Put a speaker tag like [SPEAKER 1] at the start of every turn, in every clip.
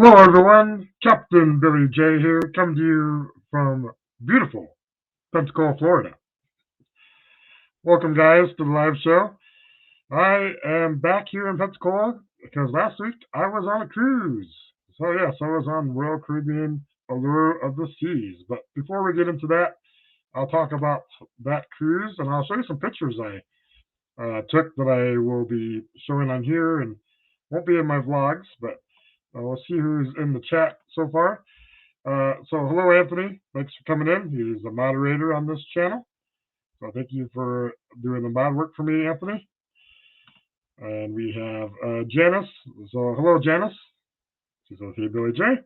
[SPEAKER 1] Hello, everyone. Captain BillyJ here, coming to you from beautiful Pensacola, Florida. Welcome, guys, to the live show. I am back here in Pensacola because last week I was on a cruise. So, yes, I was on Royal Caribbean Allure of the Seas. But before we get into that, I'll talk about that cruise and I'll show you some pictures I took that I will be showing on here and won't be in my vlogs, but we'll see who's in the chat so far. So hello, Anthony. Thanks for coming in. He's a moderator on this channel. So thank you for doing the mod work for me, Anthony. And we have Janice. So hello, Janice. She's with Hey BillyJ.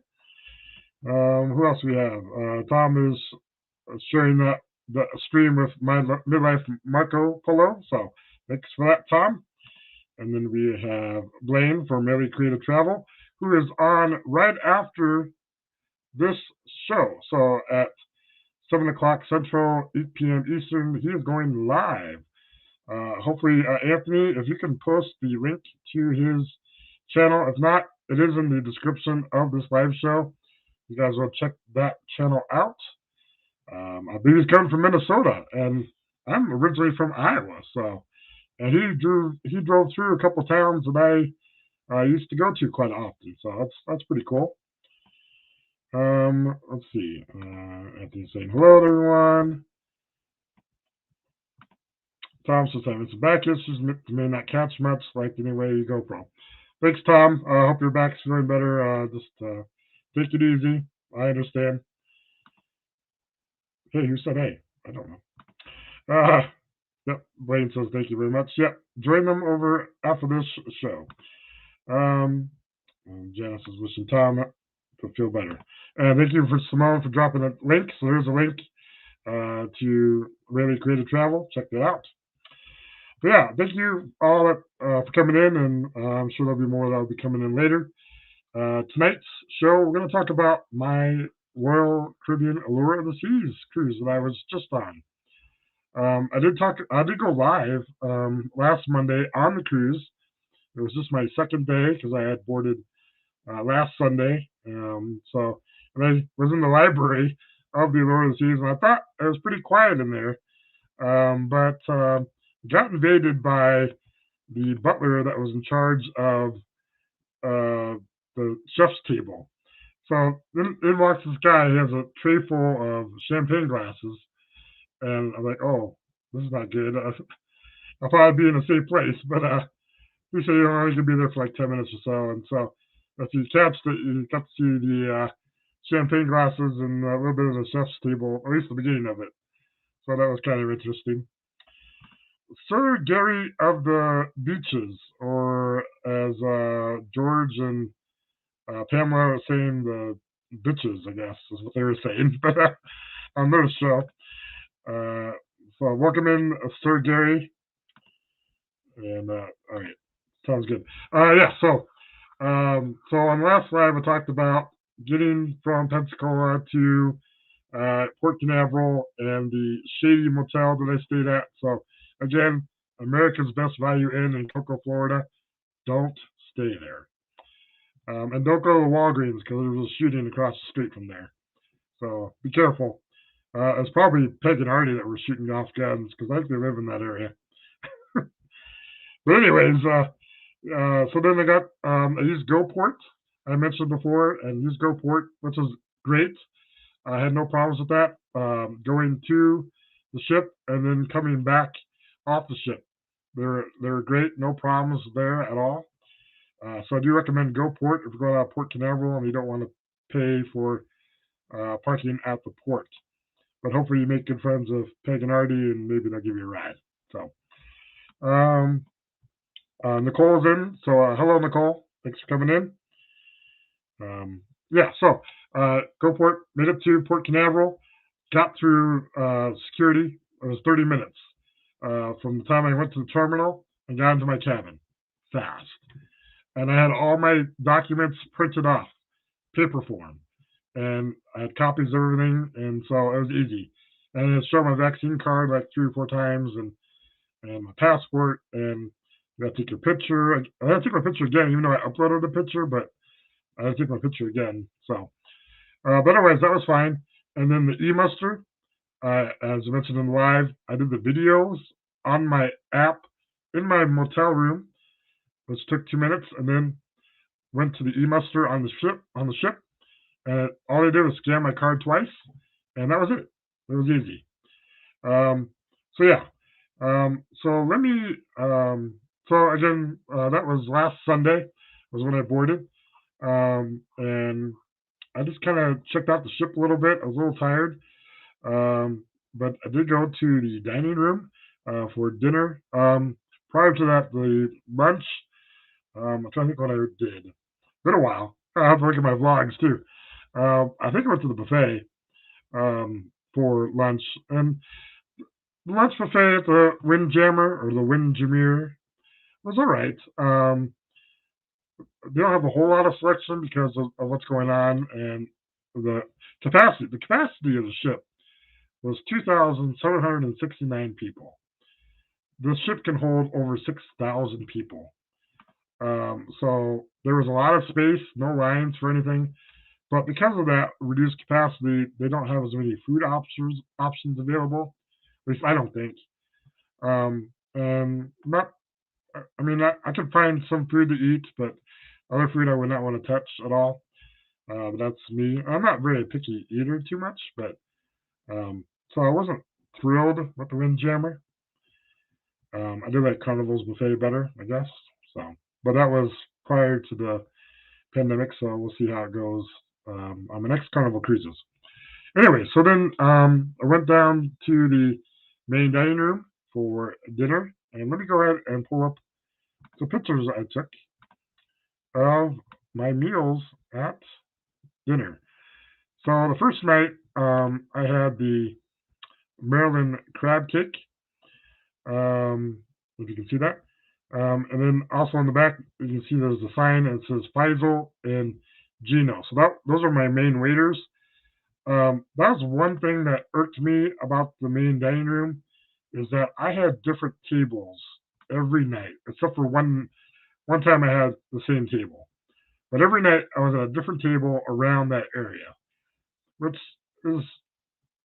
[SPEAKER 1] Who else we have? Tom is sharing the stream with my midlife Marco Polo. So thanks for that, Tom. And then we have Blaine from Merely Creative Travel, who is on right after this show. So at 7 o'clock Central, 8 p.m. Eastern, he is going live. Hopefully, Anthony, if you can post the link to his channel. If not, it is in the description of this live show. You guys will check that channel out. I believe he's coming from Minnesota, and I'm originally from Iowa. So, and he drove through a couple towns that I used to go to quite often. So that's pretty cool. Let's see. Anthony's saying hello to everyone. Tom says having some back issues, may not catch much, like anyway you go pro. Thanks, Tom. I hope your back's feeling better. Just take it easy. I understand. Hey, who said hey? I don't know. Yep, Blaine says thank you very much. Yep, join them over after this show. Janice is wishing Tom to feel better. Thank you for Simone for dropping a link. So there's a link to Really Creative Travel. Check that out. But yeah, thank you all for coming in, and I'm sure there'll be more that'll be coming in later. Tonight's show, we're going to talk about my Royal Caribbean Allure of the Seas cruise that I was just on. I did go live last Monday on the cruise. It was just my second day because I had boarded last Sunday. So and I was in the library of the Allure of the Seas, and I thought it was pretty quiet in there. But got invaded by the butler that was in charge of the chef's table. So in walks this guy. He has a tray full of champagne glasses, and I'm like, oh, this is not good. I thought I'd be in a safe place, but he said you only could be there for like 10 minutes or so. And so if you catch it, you got to see the champagne glasses and a little bit of the chef's table, at least the beginning of it. So that was kind of interesting. Sir Gary of the Beaches, or as George and Pamela were saying, the bitches, I guess, is what they were saying on their show. So welcome in, Sir Gary. And all right, sounds good. Yeah, so on last live I talked about getting from Pensacola to Port Canaveral and the shady motel that I stayed at. So again, America's Best Value Inn in Cocoa, Florida. Don't stay there. And don't go to Walgreens because there was a shooting across the street from there. So be careful. It's probably Peg and Artie that were shooting off guns because I think they live in that area. But anyways, so then I got I used GoPort, I mentioned before, and used GoPort, which is great. I had no problems with that. Going to the ship and then coming back off the ship. They're great, no problems there at all. So I do recommend GoPort if you're going out of Port Canaveral and you don't want to pay for parking at the port. But hopefully you make good friends with Peg and Artie and maybe they'll give you a ride. So Nicole's in. So hello, Nicole. Thanks for coming in. Yeah, so GoPort, made it to Port Canaveral, got through security. It was 30 minutes from the time I went to the terminal and got into my cabin. Fast. And I had all my documents printed off, paper form. And I had copies of everything, and so it was easy. And it showed my vaccine card like 3 or 4 times, and my passport, and you got to take your picture. I had to take my picture again, even though I uploaded the picture, but I had to take my picture again. So, but otherwise, that was fine. And then the e-muster, as I mentioned in live, I did the videos on my app in my motel room, which took 2 minutes, and then went to the e-muster on the ship. And all I did was scan my card twice, and that was it. It was easy. So yeah. So let me. So again, that was last Sunday was when I boarded, and I just kind of checked out the ship a little bit. I was a little tired, but I did go to the dining room for dinner. Prior to that, the lunch. I'm trying to think what I did. Been a while. I have to look at my vlogs too. I think I went to the buffet for lunch, and the lunch buffet at the Windjammer or the Windjammer was all right. They don't have a whole lot of selection because of what's going on and the capacity. The capacity of the ship was 2,769 people. The ship can hold over 6,000 people. So there was a lot of space, no lines for anything. But because of that reduced capacity, they don't have as many food options available. At least I don't think. And not, I mean, I could find some food to eat, but other food I would not want to touch at all. But that's me. I'm not very picky eater too much, but so I wasn't thrilled with the Windjammer. I do like Carnival's buffet better, I guess. So, but that was prior to the pandemic, so we'll see how it goes on the next Carnival cruises. Anyway, so then I went down to the main dining room for dinner, and let me go ahead and pull up the pictures I took of my meals at dinner. So the first night, I had the Maryland crab cake. If you can see that. And then also on the back, you can see there's a sign and it says Faisal and Gino. So those are my main waiters. That was one thing that irked me about the main dining room is that I had different tables every night, except for one time I had the same table. But every night I was at a different table around that area, which is,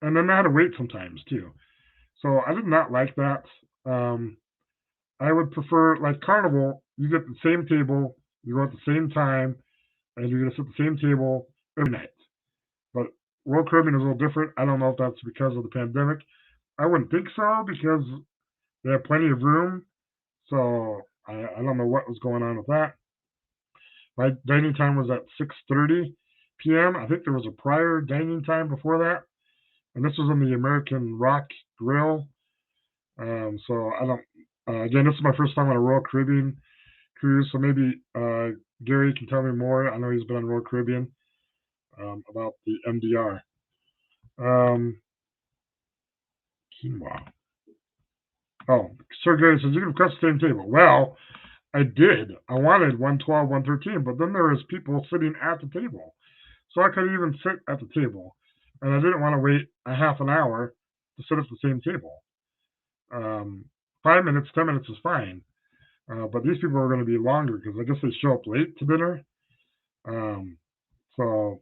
[SPEAKER 1] and then I had to wait sometimes too. So I did not like that. I would prefer, like Carnival, you get the same table, you go at the same time, and you're going to sit at the same table every night. But Royal Caribbean is a little different. I don't know if that's because of the pandemic. I wouldn't think so because they have plenty of room. So I don't know what was going on with that. My dining time was at 6:30 p.m. I think there was a prior dining time before that, and this was on the American Rock Grill. So I don't. Again, this is my first time on a Royal Caribbean cruise, so maybe Gary can tell me more. I know he's been on Royal Caribbean about the MDR. Quinoa. Oh, Sir Gary says you can request the same table. Well, I did. I wanted 112, 113, but then there was people sitting at the table, so I couldn't even sit at the table, and I didn't want to wait a half an hour to sit at the same table. 5 minutes, 10 minutes is fine. But these people are going to be longer because I guess they show up late to dinner. So,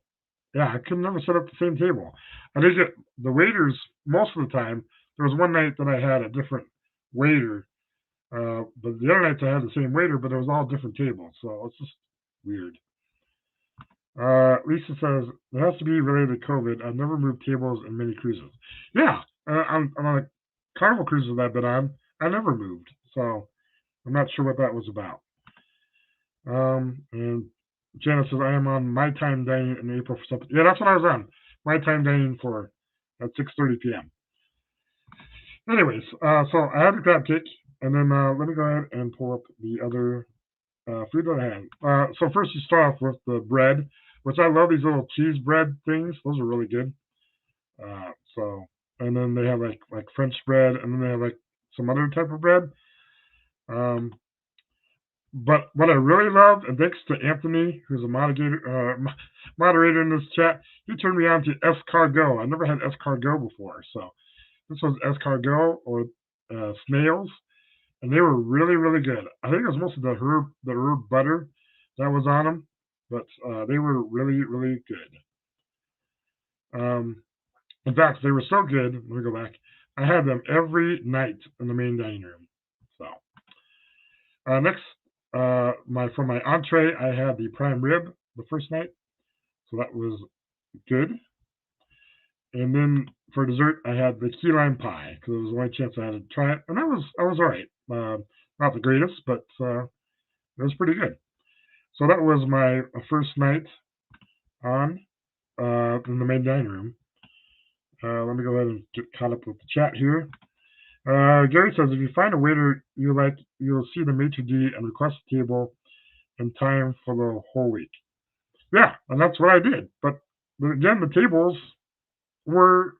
[SPEAKER 1] yeah, I could never sit at the same table. I did get the waiters most of the time. There was one night that I had a different waiter, but the other nights I had the same waiter, but it was all different tables. So it's just weird. Lisa says, it has to be related to COVID. I've never moved tables in many cruises. Yeah, on a Carnival cruises that I've been on, I never moved. So I'm not sure what that was about. And Janice says, I am on my time dining in April for something. Yeah, that's what I was on. My time dining for at 6:30 p.m. Anyways, so I had the crab cake, and then let me go ahead and pull up the other food that I had. So first you start off with the bread, which I love these little cheese bread things. Those are really good. So, and then they have like French bread, and then they have like some other type of bread. But what I really love, and thanks to Anthony, who's a moderator in this chat, he turned me on to escargot. I never had escargot before, so this was escargot or snails, and they were really, really good. I think it was mostly the herb butter that was on them. but they were really, really good. In fact, they were so good. Let me go back. I had them every night in the main dining room. So next, for my entree, I had the prime rib the first night, so that was good. And then for dessert, I had the key lime pie because it was the only chance I had to try it, and I was all right. Not the greatest, but it was pretty good. So that was my first night on in the main dining room. Let me go ahead and get caught up with the chat here. Gary says, if you find a waiter you like, you'll see the maitre d' and request a table in time for the whole week. Yeah, and that's what I did. But again, the tables were,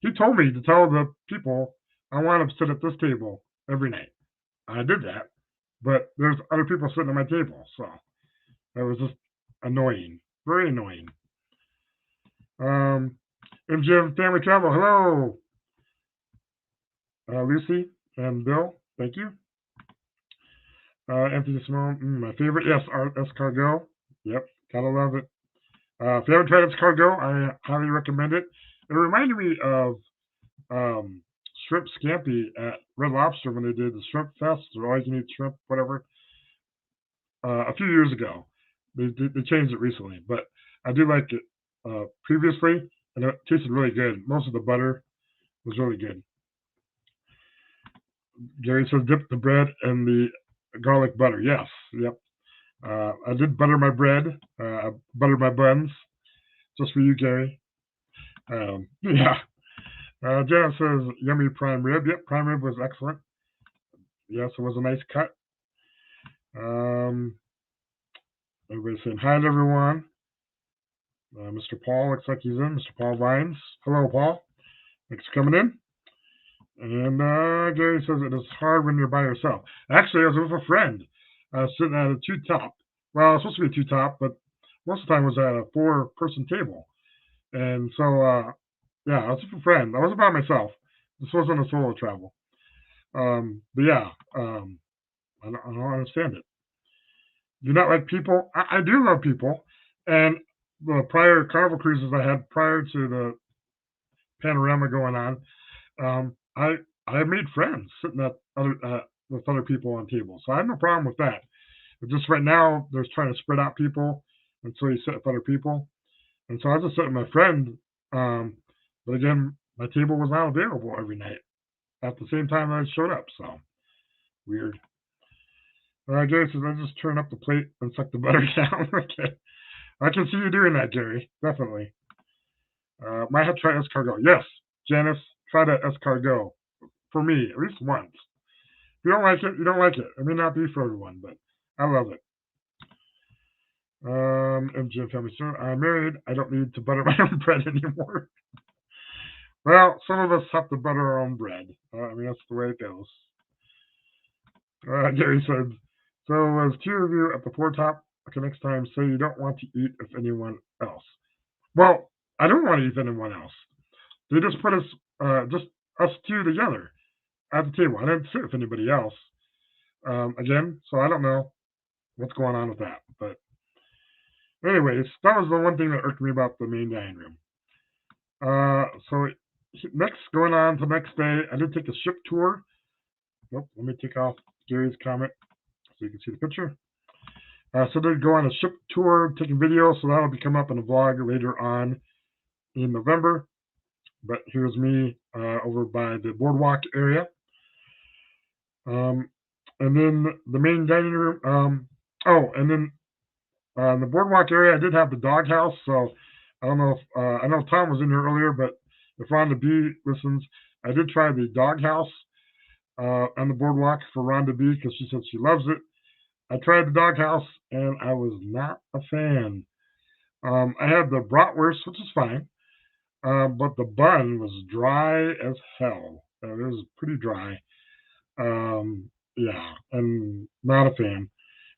[SPEAKER 1] he told me to tell the people I want to sit at this table every night. I did that, but there's other people sitting at my table, so that was just annoying, very annoying. MGM Family Travel, hello. Lucy and Bill, thank you. Anthony Simone, my favorite, yes, escargot. Yep, gotta love it. If you haven't tried escargot, I highly recommend it. It reminded me of shrimp scampi at Red Lobster when they did the shrimp fest or all you can eat shrimp, whatever. A few years ago, they changed it recently, but I do like it previously, and it tasted really good. Most of the butter was really good. Gary says dip the bread in the garlic butter. Yes, yep. I did butter my bread. I buttered my buns, just for you, Gary. Yeah. Janet says yummy prime rib. Yep, prime rib was excellent. Yes, it was a nice cut. Everybody's saying hi to everyone. Mr. Paul looks like he's in. Mr. Paul Vines. Hello, Paul. Thanks for coming in. And Gary says it is hard when you're by yourself. Actually, I was with a friend sitting at a two-top. Well, it's supposed to be a two-top, but most of the time it was at a four-person table. And so, yeah, I was with a friend. I wasn't by myself. This wasn't a solo travel. But yeah, I don't understand it. Do you not like people? I do love people. And the prior Carnival cruises I had prior to the panorama going on, I made friends sitting at with other people on tables. So I have no problem with that. But just right now, they're trying to spread out people, and so you sit with other people. And so I just sit with my friend. But again, my table was not available every night at the same time I showed up. So weird. Gary says, I just turn up the plate and suck the butter down. Okay. I can see you doing that, Gary. Definitely. Might have to try escargot. Yes, Janice, try that escargot. For me, at least once. If you don't like it, you don't like it. It may not be for everyone, but I love it. MGM Family Store. I'm married. I don't need to butter my own bread anymore. Well, some of us have to butter our own bread. I mean, that's the way it goes. Gary said, so as two of you at the foretop, okay, next time say you don't want to eat with anyone else. Well, I don't want to eat with anyone else. They just put us, just us two together at the table. I didn't sit with anybody else. Again, so I don't know what's going on with that. But anyways, that was the one thing that irked me about the main dining room. So next, going on to the next day, I did take a ship tour. Nope, let me take off Gary's comment so you can see the picture. So they go on a ship tour, taking video, so that'll be coming up in a vlog later on in November. But here's me over by the boardwalk area. And then the main dining room. And then the boardwalk area, I did have the doghouse. So I don't know if I know Tom was in here earlier, but if Rhonda B listens, I did try the doghouse on the boardwalk for Rhonda B because she said she loves it. I tried the doghouse and I was not a fan. I had the bratwurst, which is fine, but the bun was dry as hell. It was pretty dry. Yeah, and not a fan.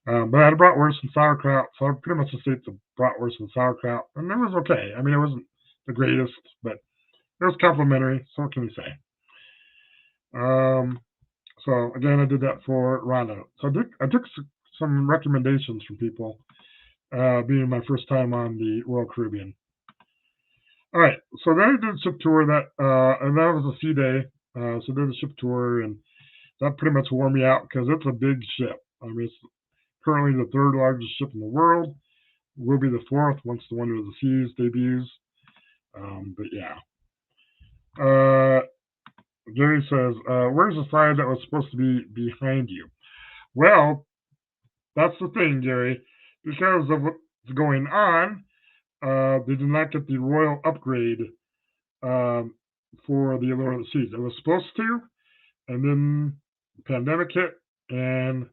[SPEAKER 1] But I had a bratwurst and sauerkraut, so I pretty much just ate the bratwurst and sauerkraut, and it was okay. I mean, it wasn't the greatest, but it was complimentary, so what can you say? So again, I did that for Rhonda. So I took some recommendations from people, being my first time on the Royal Caribbean. All right, so then I did a ship tour and that was a sea day. So I did a ship tour, and that pretty much wore me out because it's a big ship. I mean, it's currently the third largest ship in the world. Will be the fourth once the Wonder of the Seas debuts. But yeah. Gary says, where's the slide that was supposed to be behind you? Well, that's the thing, Gary. Because of what's going on, they did not get the royal upgrade for the Allure of the Seas. It was supposed to, and then the pandemic hit, and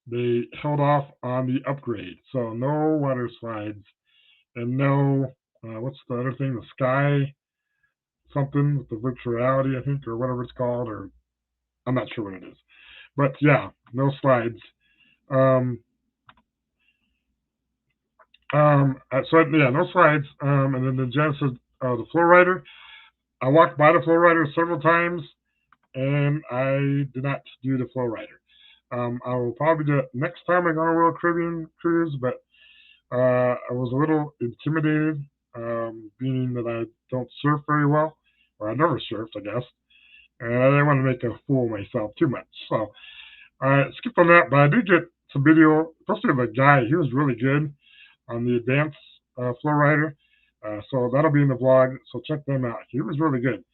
[SPEAKER 1] they held off on the upgrade. So no water slides, and no, what's the other thing? The sky something with the virtual reality, I think, or whatever it's called, or I'm not sure what it is. But yeah, no slides. So yeah, no slides. And then the Genesis, the flow rider. I walked by the flow rider several times, and I did not do the flow rider. I will probably do it next time I go on a Royal Caribbean cruise, but I was a little intimidated, being that I don't surf very well, or I never surfed, I guess, and I didn't want to make a fool of myself too much. So I skipped on that, but I did get some video, especially of a guy. He was really good on the advanced flow rider. So that'll be in the vlog. So check them out. He was really good.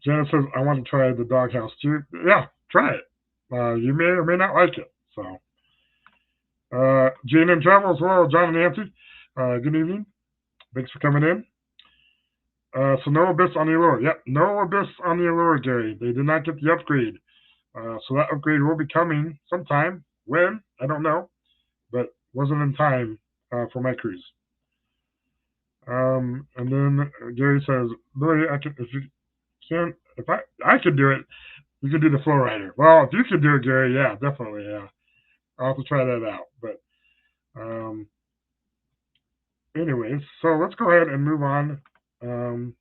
[SPEAKER 1] Jenna says, I want to try the doghouse too. Yeah, try it. You may or may not like it. So, Jane and Travel as well, John and Nancy. Good evening. Thanks for coming in. So no Abyss on the Allure. Yep, no Abyss on the Allure, Gary. They did not get the upgrade. So that upgrade will be coming sometime. When? I don't know. But wasn't in time for my cruise. And then Gary says, Billy, if I could do it, you could do the flow rider. Well, if you could do it, Gary, yeah, definitely, yeah. I'll have to try that out. But anyways, so let's go ahead and move on. So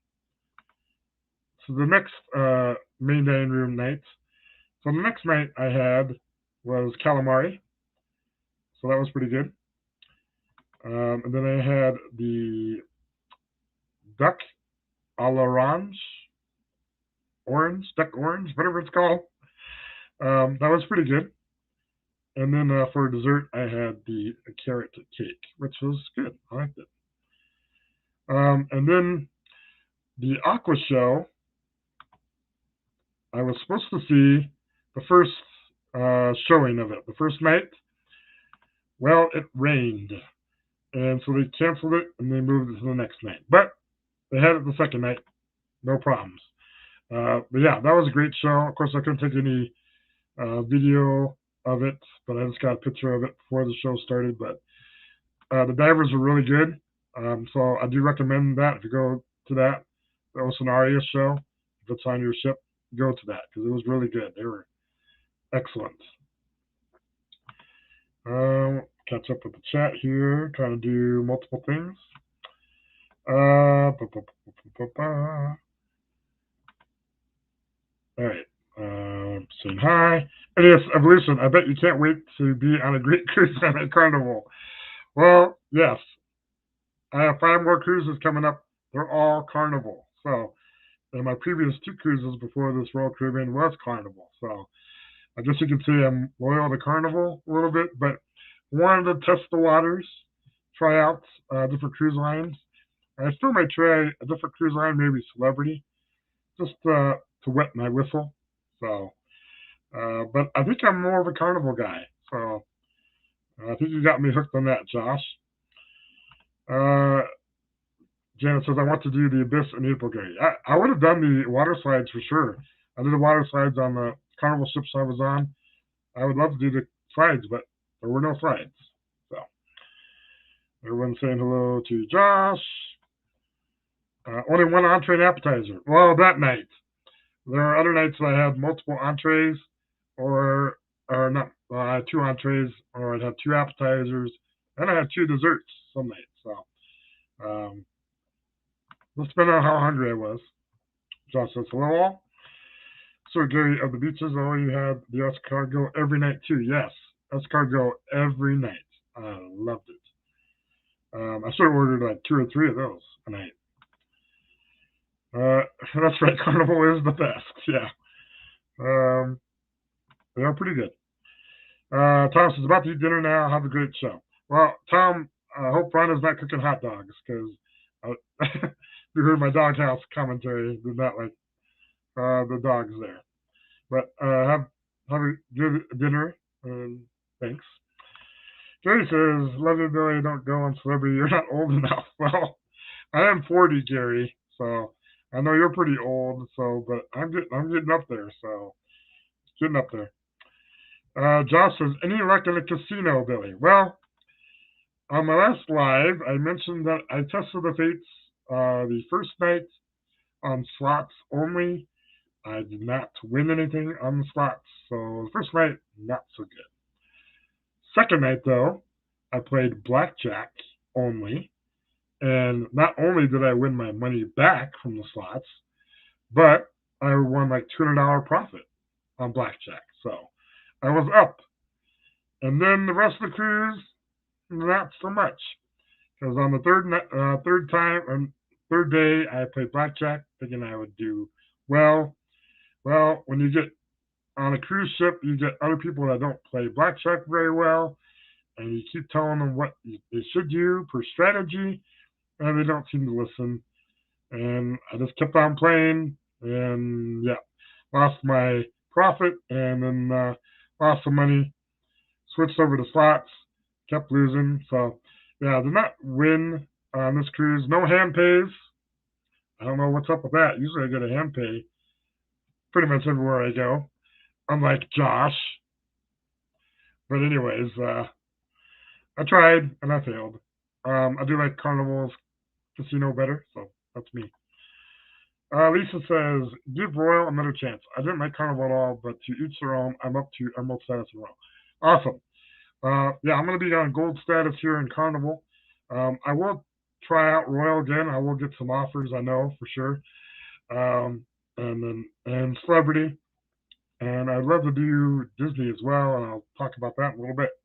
[SPEAKER 1] the next main dining room night. So the next night I had was Calamari. So that was pretty good. And then I had the duck a l'orange, duck orange, whatever it's called. That was pretty good. And then for dessert, I had the carrot cake, which was good. I liked it. And then the aqua show, I was supposed to see the first showing of it, the first night. Well, it rained. And so they canceled it and they moved it to the next night. But they had it the second night, no problems. But yeah, that was a great show. Of course, I couldn't take any video of it, but I just got a picture of it before the show started. But the divers were really good. So I do recommend that if you go to that, the Oceanaria show, if it's on your ship, go to that because it was really good. They were excellent. Catch up with the chat here, trying to do multiple things. All right. Saying hi. NES Evolution, I bet you can't wait to be on a great cruise on a Carnival. Well, yes. I have 5 more cruises coming up. They're all Carnival. So, and my previous 2 cruises before this Royal Caribbean was Carnival. So, I guess you can say I'm loyal to Carnival a little bit, but wanted to test the waters, try out different cruise lines. I still might try a different cruise line, maybe Celebrity, just to wet my whistle. So, but I think I'm more of a Carnival guy. So, I think you got me hooked on that, Josh. Janet says, I want to do the Abyss in April, Gary. I would have done the water slides for sure. I did the water slides on the Carnival ships I was on. I would love to do the slides, but there were no slides. So, everyone's saying hello to Josh. Only one entree and appetizer. Well, that night. There are other nights that I had multiple entrees, or not. I had 2 entrees, or I'd have 2 appetizers, and I had 2 desserts some nights. So, let's depend on how hungry I was. Josh says, hello all. Sir Gary of the Beaches, oh, you had the US cargo every night too. Yes. That's card go every night. I loved it. I should have ordered like 2 or 3 of those a night. That's right, Carnival is the best. Yeah. They're pretty good. Tom says, about to eat dinner now. Have a great show. Well, Tom, I hope Rhonda's not cooking hot dogs because you heard my doghouse commentary. Did not like the dogs there. But have a good dinner. Thanks. Jerry says, love you, Billy. Don't go on celebrity. You're not old enough. Well, I am 40, Gary. So I know you're pretty old. So, but I'm getting up there. So getting up there. Josh says, any luck in the casino, Billy? Well, on my last live, I mentioned that I tested the fates the first night on slots only. I did not win anything on the slots, so the first night, not so good. Second night, though, I played blackjack only, and not only did I win my money back from the slots, but I won like $200 profit on blackjack, so I was up. And then the rest of the cruise, not so much, because on the third day, I played blackjack, thinking I would do well. Well, when you get on a cruise ship, you get other people that don't play blackjack very well, and you keep telling them what they should do per strategy, and they don't seem to listen. And I just kept on playing, and yeah, lost my profit, and then lost some money. Switched over to slots, kept losing. So yeah, I did not win on this cruise. No hand pays. I don't know what's up with that. Usually I get a hand pay pretty much everywhere I go, unlike Josh. But anyways, I tried and I failed. I do like Carnival's casino better, so that's me. Lisa says, give Royal another chance. I didn't like Carnival at all, but to each their own. I'm up to Emerald status in Royal. Awesome. Yeah, I'm going to be on gold status here in Carnival. I will try out Royal again. I will get some offers, I know for sure. And Celebrity. And I'd love to do Disney as well, and I'll talk about that in a little bit.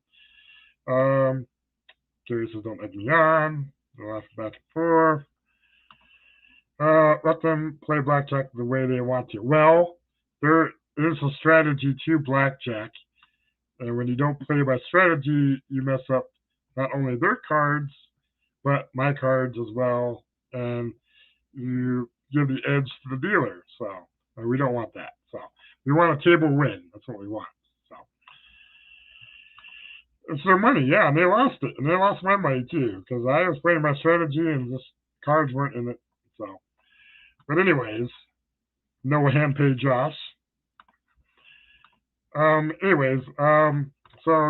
[SPEAKER 1] Jerry says, don't let me on. They'll laugh back and forth. Let them play blackjack the way they want to. Well, there is a strategy to blackjack. And when you don't play by strategy, you mess up not only their cards, but my cards as well. And you give the edge to the dealer. So we don't want that. So we want a table win. That's what we want. So it's their money, yeah, and they lost it. And they lost my money too, because I was playing my strategy and just cards weren't in it. So, but anyways, no hand pay Josh. So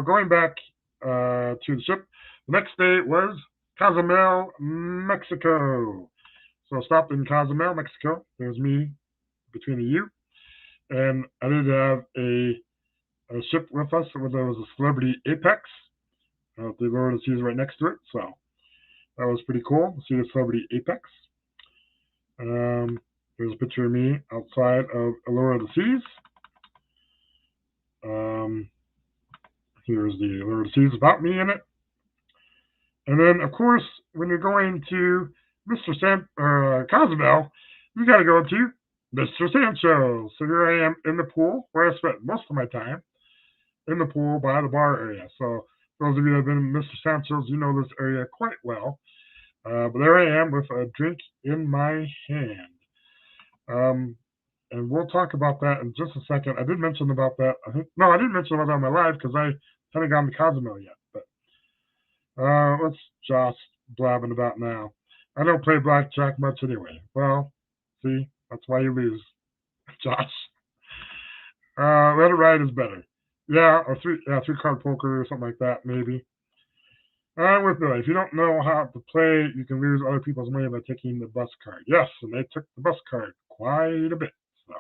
[SPEAKER 1] going back to the ship, the next day was Cozumel, Mexico. So I stopped in Cozumel, Mexico. There's me between the U. And I did have a ship with us where there was a Celebrity Apex. The Allure of the Seas right next to it. So that was pretty cool to see the Celebrity Apex. There's a picture of me outside of Allure of the Seas. Here's the Allure of the Seas about me in it. And then, of course, when you're going to Cozumel, you got to go to Mr. Sancho. So here I am in the pool where I spent most of my time, in the pool by the bar area. So those of you that have been in Mr. Sancho's, you know this area quite well. But there I am with a drink in my hand. And we'll talk about that in just a second. I did mention about that. I didn't mention about that on my live because I haven't gotten to Cozumel yet. But what's Josh blabbing about now? I don't play blackjack much anyway. Well, see, that's why you lose, Josh. Let it ride is better. Yeah, or three card poker or something like that, maybe. With Billy, if you don't know how to play, you can lose other people's money by taking the bus card. Yes, and they took the bus card quite a bit. So,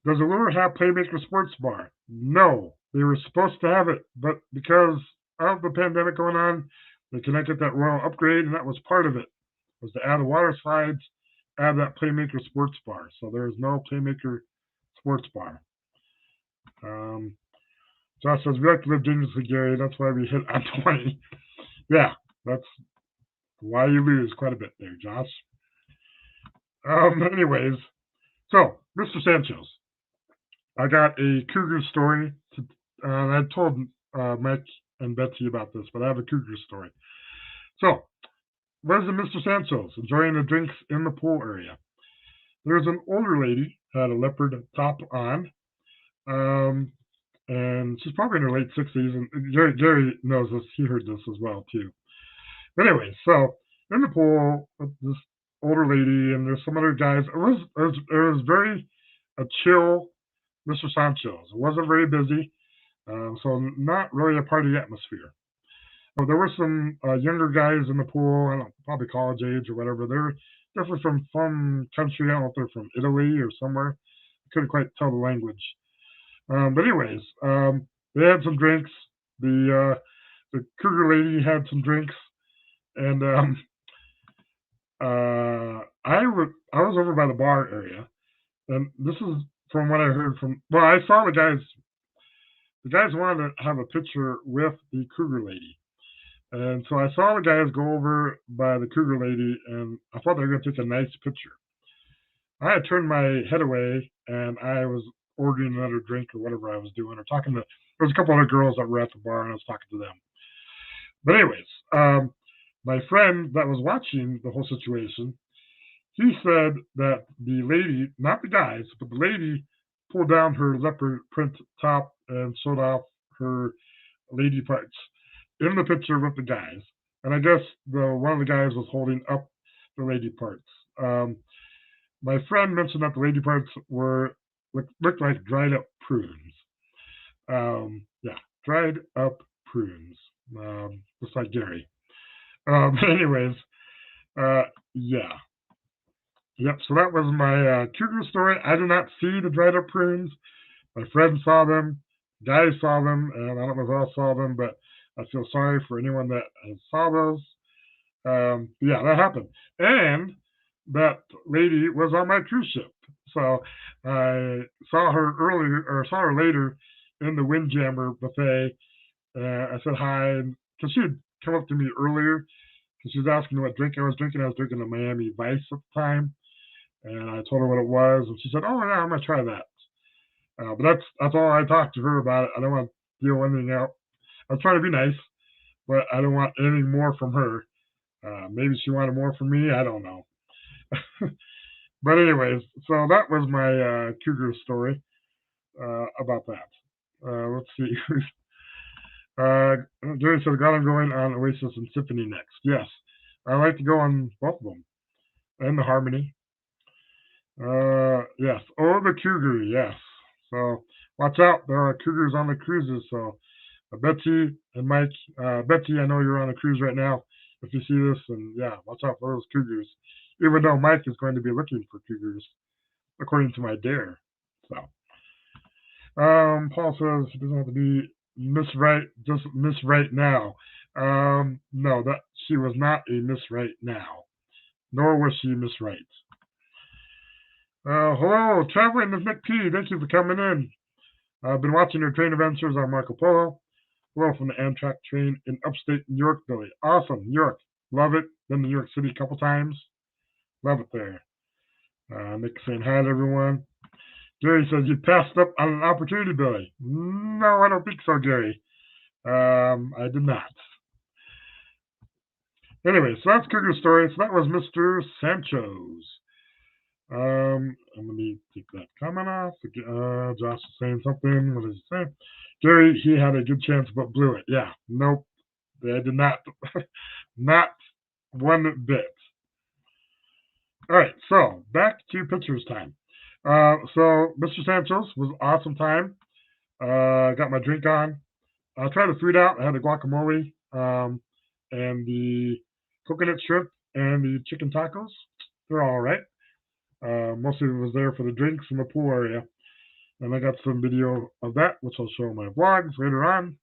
[SPEAKER 1] does Allure have Playmaker Sports Bar? No, they were supposed to have it, but because of the pandemic going on, they couldn't get that Royal upgrade, and that was part of it. Was to add the water slides, add that Playmaker Sports Bar. So there is no Playmaker Sports Bar. Josh says, we like to live dangerously, Gary. That's why we hit on 20. Yeah, that's why you lose quite a bit there, Josh. Anyways, so, Mr. Sanchez. I got a cougar story. I told Mike and Betsy about this, but I have a cougar story. So, where's the Mr. Sanchez enjoying the drinks in the pool area? There's an older lady, had a leopard top on, and she's probably in her late 60s. And Gary knows this; he heard this as well too. But anyway, so in the pool, this older lady, and there's some other guys. It was very a chill Mr. Sanchez. It wasn't very busy, so not really a party atmosphere. There were some younger guys in the pool, I don't know, probably college age or whatever. They're definitely from some country. I don't know if they're from Italy or somewhere. I couldn't quite tell the language. But anyways, they had some drinks. The cougar lady had some drinks, and I was over by the bar area, and this is from what I heard from. Well, I saw the guys. The guys wanted to have a picture with the cougar lady. And so I saw the guys go over by the cougar lady, and I thought they were going to take a nice picture. I had turned my head away, and I was ordering another drink or whatever I was doing, or talking to. There was a couple other girls that were at the bar, and I was talking to them. But anyways, my friend that was watching the whole situation, he said that the lady, not the guys, but the lady, pulled down her leopard print top and showed off her lady parts in the picture with the guys, and I guess one of the guys was holding up the lady parts. My friend mentioned that the lady parts looked like dried up prunes. Yeah, dried up prunes, just like Gary. Anyways, yeah, yep. So that was my cougar story. I did not see the dried up prunes. My friend saw them. Guys saw them, and I don't know if I saw them, but I feel sorry for anyone that saw those. Yeah, that happened. And that lady was on my cruise ship. So I saw her earlier, or saw her later in the Windjammer buffet. I said hi, because she had come up to me earlier, because she was asking me what drink I was drinking. I was drinking a Miami Vice at the time. And I told her what it was, and she said, oh, yeah, I'm going to try that. But that's all I talked to her about. I don't want to deal anything out. I was trying to be nice, but I don't want anything more from her. Maybe she wanted more from me. I don't know. But anyways, so that was my cougar story about that. Let's see. Jerry said, God, I'm going on Oasis and Symphony next. Yes, I like to go on both of them. And the Harmony. Yes. Oh, the cougar. Yes. So watch out. There are cougars on the cruises. So Betsy and Mike, Betsy, I know you're on a cruise right now. If you see this, and yeah, watch out for those cougars. Even though Mike is going to be looking for cougars, according to my dare. So, Paul says it doesn't have to be Miss Right, just Miss Right now. No, that she was not a Miss Right now, nor was she Miss Right. Hello, traveling with Nick P. Thank you for coming in. I've been watching your train adventures on Marco Polo. Hello from the Amtrak train in upstate New York, Billy. Awesome, New York. Love it. Been to New York City a couple times. Love it there. Nick saying hi to everyone. Gary says you passed up on an opportunity, Billy. No, I don't think so, Gary. I did not. Anyway, so that's Cougar Story. So that was Mr. Sancho's. Let me take that comment off. Josh is saying something. What does he say? Gary, he had a good chance but blew it. Yeah, nope. They did not. Not one bit. All right, so back to pictures time. So Mr. Sancho's was an awesome time. Got my drink on. I tried the food out. I had the guacamole and the coconut shrimp and the chicken tacos. They're all right. Mostly it was there for the drinks in the pool area. And I got some video of that, which I'll show in my vlogs later on.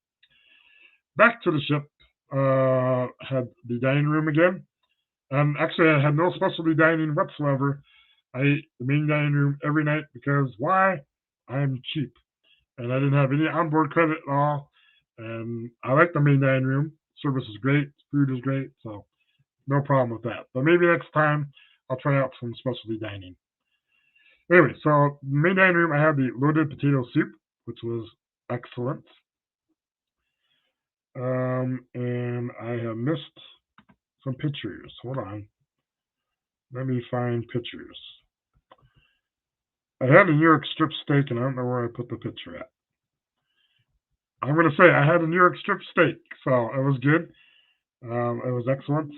[SPEAKER 1] Back to the ship. Had the dining room again. Actually, I had no specialty dining whatsoever. I ate the main dining room every night because why? I'm cheap. and I didn't have any onboard credit at all. And I like the main dining room. Service is great, food is great, so no problem with that. But maybe next time I'll try out some specialty dining. Anyway, so main dining room, I had the loaded potato soup, which was excellent. And I have missed some pictures. Hold on. Let me find pictures. I had a New York strip steak, and I don't know where I put the picture at. I'm going to say I had a New York strip steak, so it was good. It was excellent.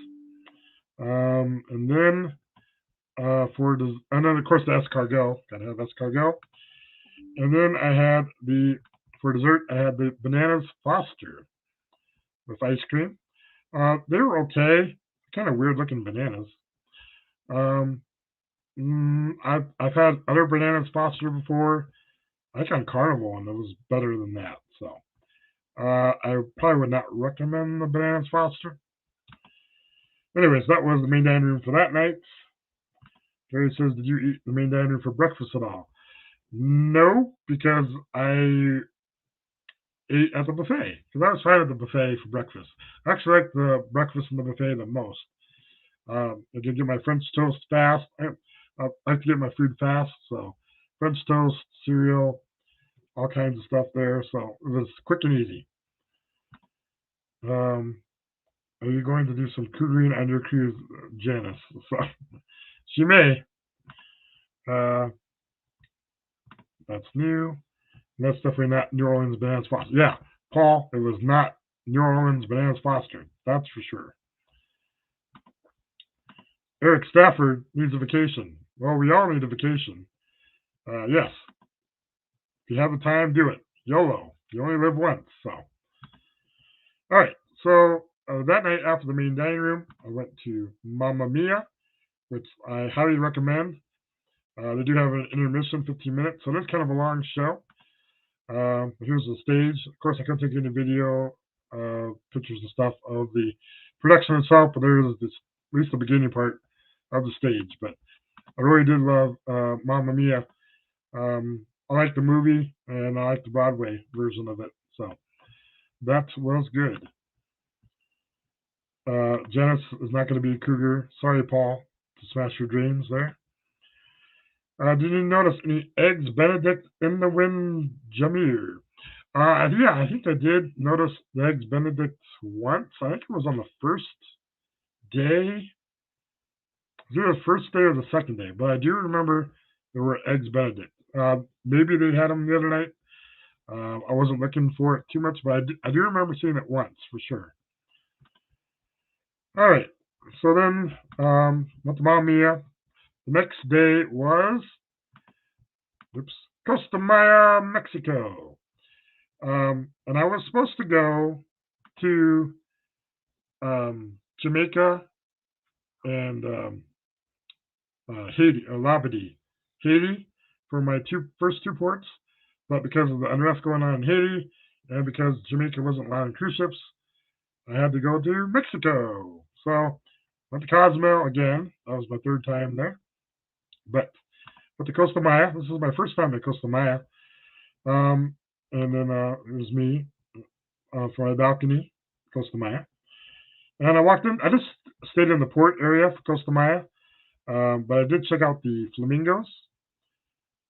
[SPEAKER 1] And then and then of course the escargot. Gotta have escargot. And then I had for dessert I had the bananas Foster with ice cream. They were okay. Kind of weird looking bananas. Um, I've had other bananas Foster before. I think on Carnival, and it was better than that. So I probably would not recommend the bananas Foster. Anyways, that was the main dining room for that night. Gary says, "Did you eat the main dining room for breakfast at all?" No, because I ate at the buffet. Because I was fine at the buffet for breakfast. I actually like the breakfast in the buffet the most. I did get my French toast fast. I like to get my food fast, so French toast, cereal, all kinds of stuff there. So it was quick and easy. Are you going to do some cougering on your cruise, Janice? So she may. That's new. That's definitely not New Orleans Bananas Foster. Yeah, Paul, it was not New Orleans Bananas Foster. That's for sure. Eric Stafford needs a vacation. Well, we all need a vacation. Yes. If you have the time, do it. YOLO. You only live once. So, all right. So that night after the main dining room, I went to Mamma Mia, which I highly recommend. They do have an intermission, 15 minutes, so it's kind of a long show. But here's the stage. Of course, I couldn't take any video, pictures and stuff of the production itself, but there's at least the beginning part of the stage. But I really did love Mamma Mia. I like the movie, and I like the Broadway version of it. So that was good. Janice is not going to be a cougar. Sorry, Paul, to smash your dreams there. Did you notice any eggs Benedict in the Windjammer? Yeah, I think I did notice the eggs Benedict once. I think it was on the first day. It was either the first day or the second day, but I do remember there were eggs Benedict. Maybe they had them the other night. I wasn't looking for it too much, but I do remember seeing it once for sure. All right, so then went to Mamma Mia. The next day was Costa Maya, Mexico. And I was supposed to go to Jamaica and Haiti, or Labadee, Haiti, for my first two ports. But because of the unrest going on in Haiti, and because Jamaica wasn't allowing cruise ships, I had to go to Mexico. So went to Cozumel again. That was my third time there. But went to Costa Maya. This is my first time at Costa Maya. And then it was me from my balcony, Costa Maya. And I walked in. I just stayed in the port area for Costa Maya. But I did check out the flamingos,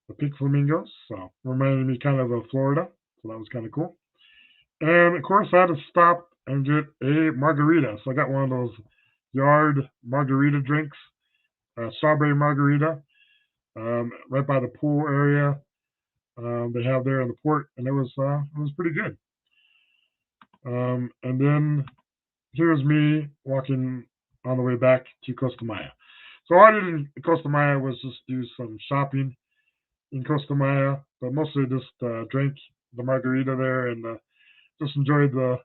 [SPEAKER 1] the pink flamingos. So reminded me kind of Florida. So that was kind of cool. And of course, I had to stop and get a margarita. So I got one of those yard margarita drinks, strawberry margarita, right by the pool area. They have there in the port, and it was pretty good. And then here's me walking on the way back to Costa Maya. So all I did in Costa Maya was just do some shopping in Costa Maya, but mostly just drank the margarita there and just enjoyed the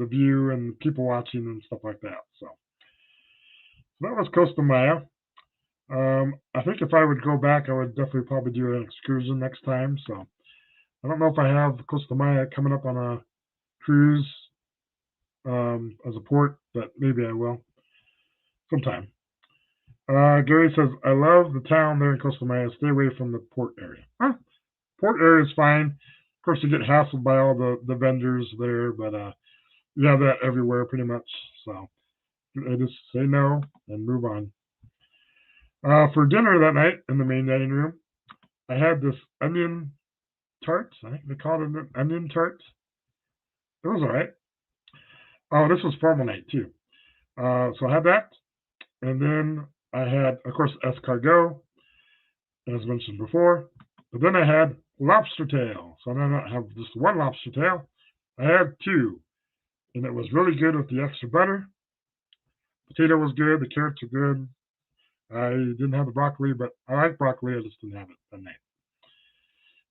[SPEAKER 1] view and people watching and stuff like that. So that was Costa Maya. I think if I would go back, I would definitely probably do an excursion next time. So I don't know if I have Costa Maya coming up on a cruise as a port, but maybe I will sometime. Gary says, I love the town there in Costa Maya. Stay away from the port area. Port area is fine. course, you get hassled by all the vendors there, but you have that everywhere pretty much. So I just say no and move on. For dinner that night in the main dining room, I had this onion tart. I think they called it an onion tart. It was all right. Oh, this was formal night too. So I had that, and then I had, of course, escargot, as mentioned before. But then I had lobster tail. So I did not have just one lobster tail. I had two, and it was really good with the extra butter. Potato was good. The carrots were good. I didn't have the broccoli, but I like broccoli. I just didn't have it that night.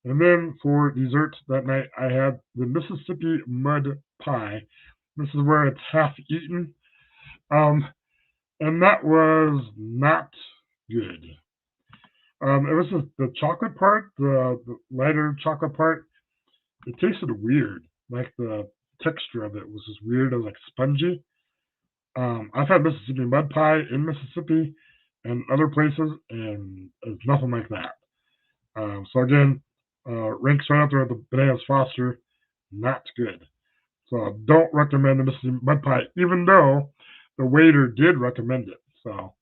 [SPEAKER 1] And then for dessert that night, I had the Mississippi mud pie. This is where it's half eaten. And that was not good. It was just the chocolate part, the lighter chocolate part. It tasted weird. Like the texture of it was just weird. It was like spongy. I've had Mississippi mud pie in Mississippi and other places, and it's nothing like that. So again, ranks right up there with the Bananas Foster. Not good. So I don't recommend the Mississippi mud pie, even though the waiter did recommend it. So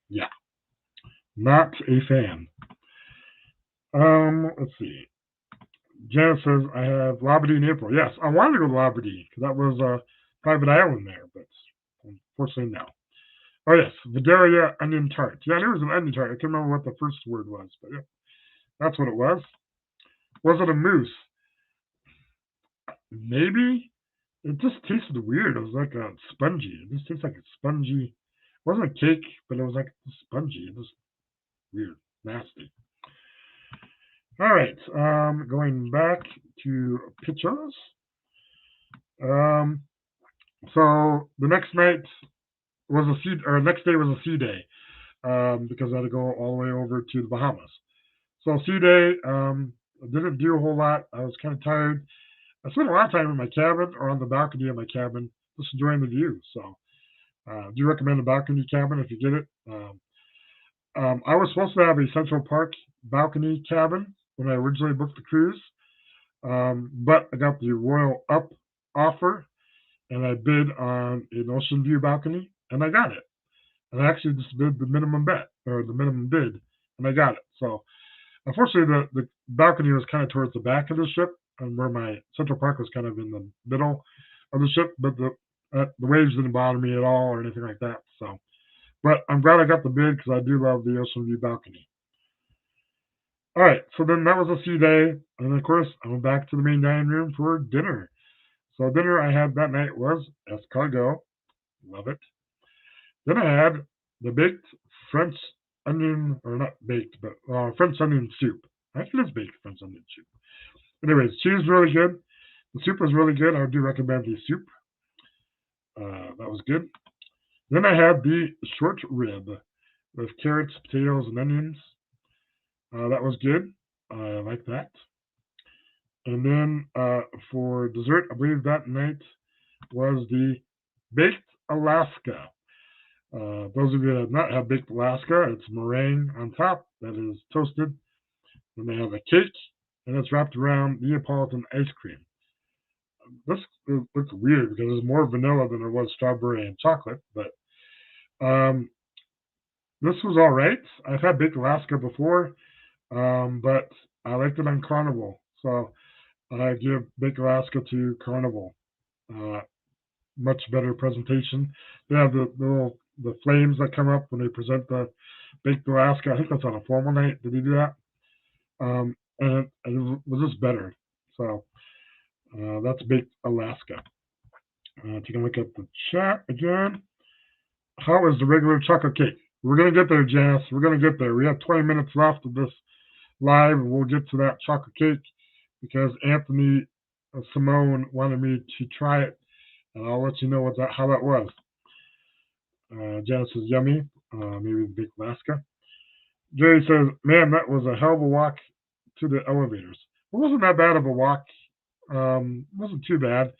[SPEAKER 1] yeah, not a fan. Let's see. Janice says, I have Labadee in April. Yes, I wanted to go to Labadee because that was a private island there, but unfortunately, no. Oh, yes, Vidalia onion tart. Yeah, there was an onion tart. I can't remember what the first word was, but yeah, that's what it was. Was it a mousse? Maybe. It just tasted weird. It was like a spongy. It just tastes like a spongy. It wasn't a cake, but it was like spongy. It was weird, nasty. All right, going back to pictures. So the next night was a sea, or next day was a sea day, because I had to go all the way over to the Bahamas. So sea day, I didn't do a whole lot. I was kind of tired. I spent a lot of time in my cabin or on the balcony of my cabin, just enjoying the view. So, do recommend a balcony cabin if you get it. I was supposed to have a Central Park balcony cabin when I originally booked the cruise, but I got the Royal Up offer, and I bid on an ocean view balcony, and I got it. And I actually just bid the minimum bet or the minimum bid, and I got it. So, unfortunately, the balcony was kind of towards the back of the ship, and where my Central Park was kind of in the middle of the ship, but the waves didn't bother me at all or anything like that. So, but I'm glad I got the bid because I do love the ocean view balcony. All right, so then that was a sea day, and of course I went back to the main dining room for dinner. So dinner I had that night was escargot, love it. Then I had the baked French onion, or not baked, but French onion soup. I think it is baked French onion soup. Anyways, cheese was really good. The soup was really good. I do recommend the soup. That was good. Then I had the short rib with carrots, potatoes, and onions. That was good. I like that. And then for dessert, I believe that night was the baked Alaska. Those of you that have not had baked Alaska, it's meringue on top that is toasted. Then they have a cake, and it's wrapped around Neapolitan ice cream. This looks weird because there's more vanilla than there was strawberry and chocolate, but this was all right. I've had baked Alaska before, but I liked it on Carnival, so I give baked Alaska to Carnival. Much better presentation. They have the flames that come up when they present the baked Alaska. I think that's on a formal night. Did he do that? And it was just better. So that's baked Alaska. Taking a look at the chat again. How is the regular chocolate cake? We're going to get there, Janice. We're going to get there. We have 20 minutes left of this live, and we'll get to that chocolate cake because Anthony Simone wanted me to try it, and I'll let you know how that was. Janice says, yummy. Maybe the baked Alaska. Jerry says, man, that was a hell of a walk to the elevators. It wasn't that bad of a walk. It wasn't too bad.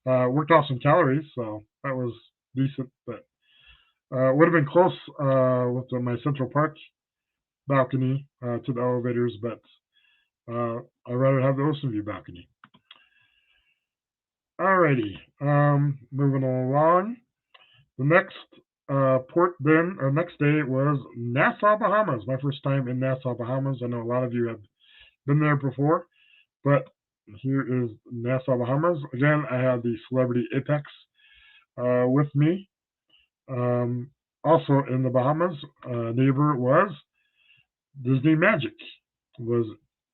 [SPEAKER 1] Worked off some calories, so that was decent, but would have been close with my Central Park balcony to the elevators, but I'd rather have the ocean view balcony. Alrighty, moving along. The next port then, or next day, was Nassau, Bahamas. My first time in Nassau, Bahamas. I know a lot of you have been there before, but here is Nassau, Bahamas. Again, I had the Celebrity Apex with me. Also in the Bahamas, neighbor was Disney Magic was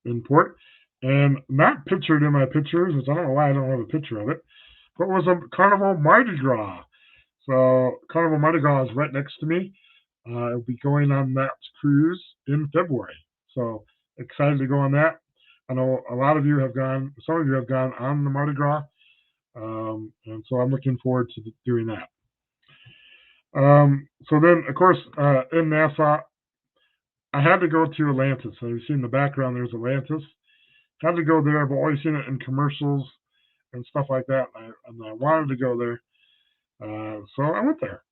[SPEAKER 1] in port, and not pictured in my pictures, which I don't know why I don't have a picture of it, but was a Carnival Mardi Gras. So Carnival Mardi Gras is right next to me. I'll be going on that cruise in February. So excited to go on that. I know a lot of you have gone, some of you have gone on the Mardi Gras, and so I'm looking forward to doing that. So then, of course, in Nassau, I had to go to Atlantis. So you see in the background, there's Atlantis. Had to go there. I've always seen it in commercials and stuff like that, and I wanted to go there. So I went there.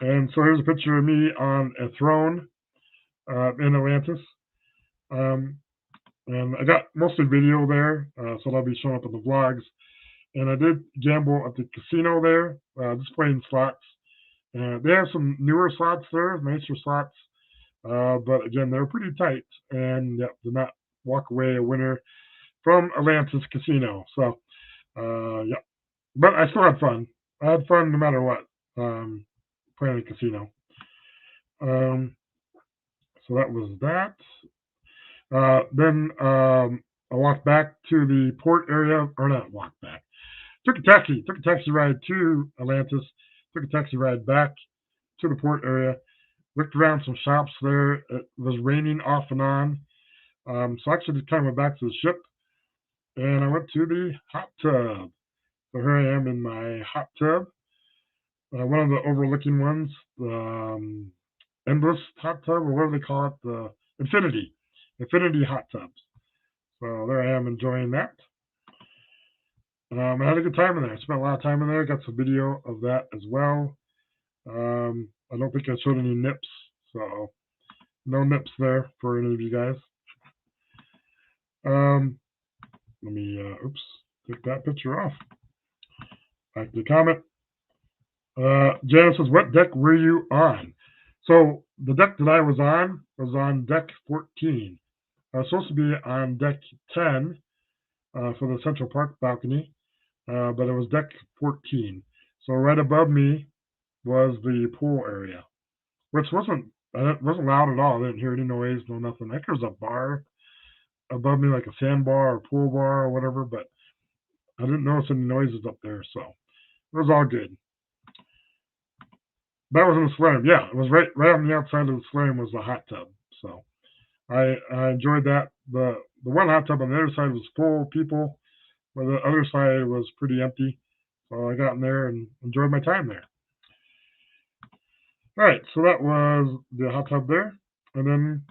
[SPEAKER 1] And so here's a picture of me on a throne in Atlantis. And I got mostly video there, so that'll be showing up in the vlogs. And I did gamble at the casino there, just playing slots. They have some newer slots there, nicer slots. But again, they're pretty tight, and did not walk away a winner from Atlantis Casino. So, yeah. But I still had fun. I had fun no matter what, playing the casino. So that was that. Then I walked back to the port area, or not walked back. Took a taxi ride to Atlantis. Took a taxi ride back to the port area. Looked around some shops there. It was raining off and on. So I actually just kind of went back to the ship, and I went to the hot tub. So here I am in my hot tub. One of the overlooking ones, the endless hot tub, or whatever they call it, the Infinity hot tubs. So there I am enjoying that. I had a good time in there. I spent a lot of time in there. Got some video of that as well. I don't think I showed any nips, so no nips there for any of you guys. Let me, take that picture off. Back to the comment. Janice says, what deck were you on? So the deck that I was on deck 14. I was supposed to be on deck 10 for the Central Park balcony, but it was deck 14. So right above me was the pool area, which wasn't loud at all. I didn't hear any noise, no nothing. I think there was a bar above me, like a sandbar or pool bar or whatever, but I didn't notice any noises up there, so it was all good. That was in the solarium. Yeah, it was right on the outside of the solarium was the hot tub. So I enjoyed that. The one hot tub on the other side was full of people, but the other side was pretty empty. So I got in there and enjoyed my time there. All right, so that was the hot tub there. And then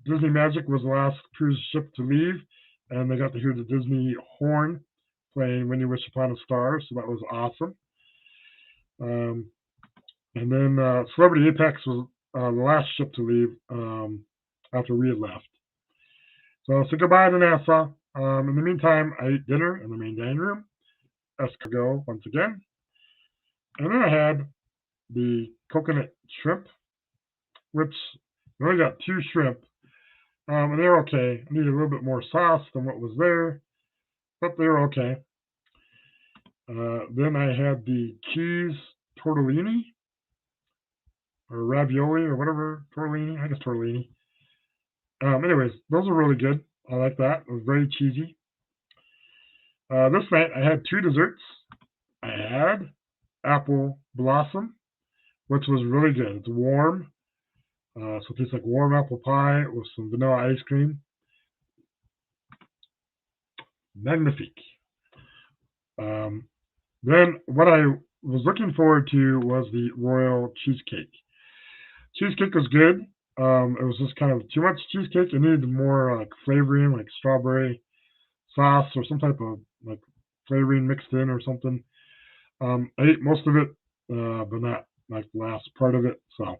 [SPEAKER 1] Disney Magic was the last cruise ship to leave, and they got to hear the Disney horn playing When You Wish Upon a Star, so that was awesome. And then Celebrity Apex was the last ship to leave after we had left. So I said goodbye to Nassau. In the meantime, I ate dinner in the main dining room, escargot once again. And then I had the coconut shrimp, which I only got 2 shrimp. And they're okay. I needed a little bit more sauce than what was there, but they're okay. Then I had the cheese tortellini, or ravioli, or whatever, tortellini, I guess tortellini. Anyways, those are really good. I like that. It was very cheesy. This night I had 2 desserts. I had apple blossom, which was really good. It's warm, so it tastes like warm apple pie with some vanilla ice cream. Magnifique. Then what I was looking forward to was the royal cheesecake. Cheesecake was good. It was just kind of too much cheesecake. It needed more like flavoring, like strawberry sauce or some type of like flavoring mixed in or something. I ate most of it, but not like the last part of it. So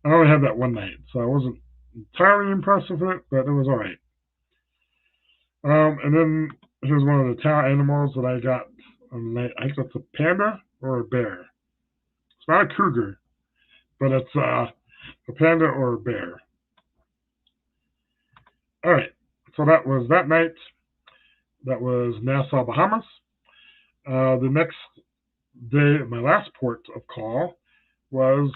[SPEAKER 1] I only had that one night, so I wasn't entirely impressed with it, but it was all right. And then here's one of the town animals that I got. I think it's a panda or a bear. It's not a cougar, but it's a panda or a bear. All right. So that was that night. That was Nassau, Bahamas. The next day, my last port of call was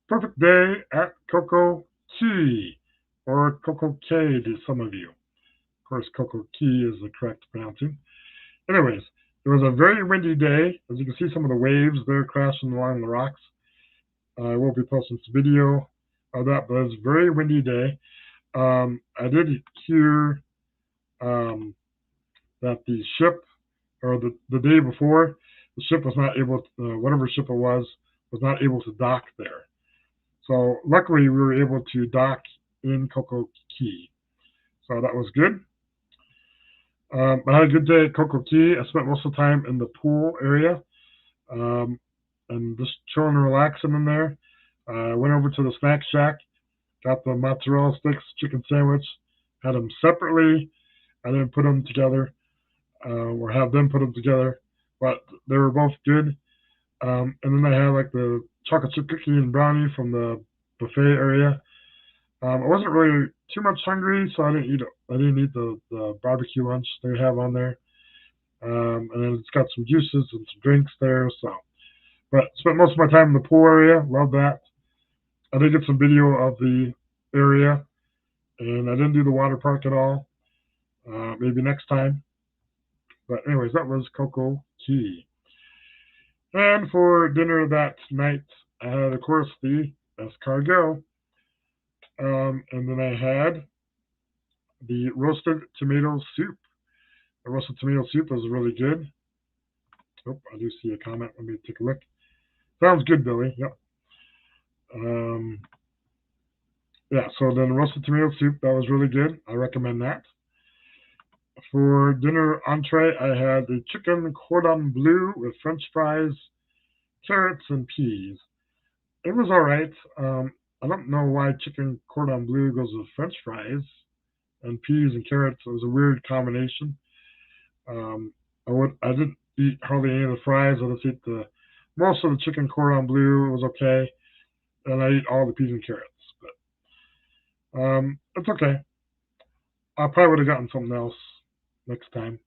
[SPEAKER 1] perfect day at Coco Key, or Coco Cay to some of you. Of course, Coco Key is the correct pronouncing. Anyways, it was a very windy day. As you can see, some of the waves there crashing along the rocks. I will be posting some video of that, but it was a very windy day. I did hear that the ship, or the day before, the ship was not able to, whatever ship it was not able to dock there. So luckily, we were able to dock in Coco Key. So that was good. I had a good day at Coco Key. I spent most of the time in the pool area and just chilling and relaxing in there. I went over to the snack shack, got the mozzarella sticks, chicken sandwich, had them separately. I didn't put them together or have them put them together, but they were both good. And then I had like the chocolate chip cookie and brownie from the buffet area. I wasn't really too much hungry, so I didn't eat the barbecue lunch they have on there. And then it's got some juices and some drinks there. So, but spent most of my time in the pool area. Love that. I did get some video of the area, and I didn't do the water park at all. Maybe next time. But anyways, that was Coco Key. And for dinner that night, I had, of course, the escargot. And then I had the roasted tomato soup. The roasted tomato soup was really good. Oh, I do see a comment. Let me take a look. Sounds good, Billy. Yep. Yeah, so then roasted tomato soup, that was really good. I recommend that. For dinner entree, I had the chicken cordon bleu with French fries, carrots, and peas. It was all right. I don't know why chicken cordon bleu goes with French fries and peas and carrots. It was a weird combination. I didn't eat hardly any of the fries. I just ate most of the chicken cordon bleu. It was okay, and I ate all the peas and carrots. But it's okay. I probably would have gotten something else next time.